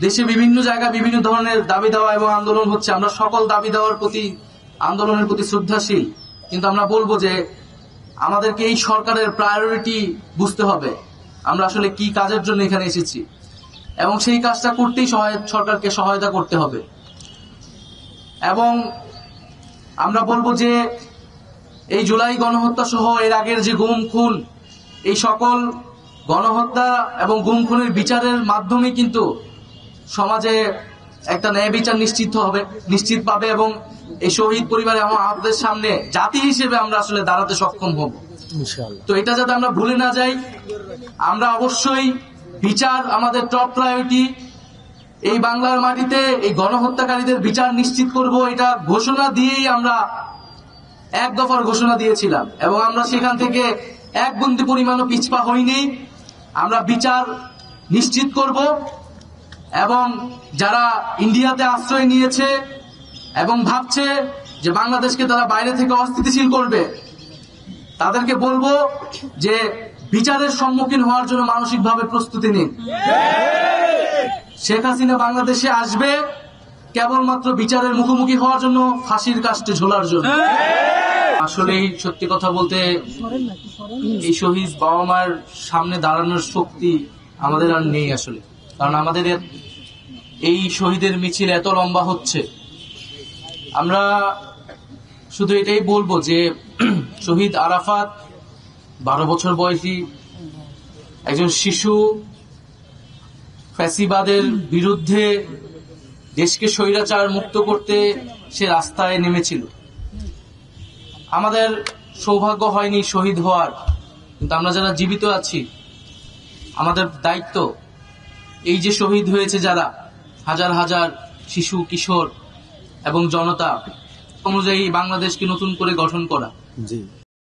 দেশে বিভিন্ন জায়গায় বিভিন্ন ধরনের দাবি দেওয়া এবং আন্দোলন হচ্ছে। আমরা সকল দাবি দেওয়ার প্রতি, আন্দোলনের প্রতি শ্রদ্ধাশীল, কিন্তু আমরা বলবো যে আমাদেরকে এই সরকারের প্রায়োরিটি বুঝতে হবে, আমরা আসলে কি কাজের জন্য এখানে এসেছি, এবং সেই কাজটা করতেই সরকারকে সহায়তা করতে হবে। এবং আমরা বলবো যে এই জুলাই গণহত্যা সহ এর আগের যে গুম খুন, এই সকল গণহত্যা এবং গুম খুনের বিচারের মাধ্যমে কিন্তু সমাজে একটা ন্যায় বিচার নিশ্চিত পাবে এবং এই শহীদ পরিবারে এবং আমাদের সামনে জাতি হিসেবে আমরা আসলে দাঁড়াতে সক্ষম হব। তো এটা যাতে আমরা ভুলে না যাই, আমরা অবশ্যই বিচার আমাদের টপ প্রায়োরিটি। এই বাংলার মাটিতে এই গণহত্যাকারীদের বিচার নিশ্চিত করব, এটা ঘোষণা দিয়েই আমরা এক দফার ঘোষণা দিয়েছিলাম এবং আমরা সেখান থেকে এক বিন্দু পরিমাণও পিছপা হইনি। আমরা বিচার নিশ্চিত করব এবং যারা ইন্ডিয়াতে আশ্রয় নিয়েছে এবং ভাবছে যে বাংলাদেশকে তারা বাইরে থেকে অস্থিতিশীল করবে, তাদেরকে বলবো যে বিচারের সম্মুখীন হওয়ার জন্য মানসিকভাবে প্রস্তুতি নিন। শেখ হাসিনা বাংলাদেশে আসবে কেবলমাত্র বিচারের মুখোমুখি হওয়ার জন্য, ফাঁসির কাস্টে ঝোলার জন্য। আসলে সত্যি কথা বলতে এই শহীদ বাবা মার সামনে দাঁড়ানোর শক্তি আমাদের আর নেই আসলে, কারণ আমাদের এই শহীদের মিছিল এত লম্বা হচ্ছে। আমরা শুধু এটাই বলবো যে শহীদ আরাফাত 12 বছর বয়সী একজন শিশু, ফ্যাসিবাদের বিরুদ্ধে দেশকে স্বৈরাচার মুক্ত করতে সে রাস্তায় নেমেছিল। আমাদের সৌভাগ্য হয়নি শহীদ হওয়ার, কিন্তু আমরা যারা জীবিত আছি আমাদের দায়িত্ব এই যে শহীদ হয়েছে যারা হাজার হাজার শিশু, কিশোর এবং জনতা অনুযায়ী বাংলাদেশকে নতুন করে গঠন করা।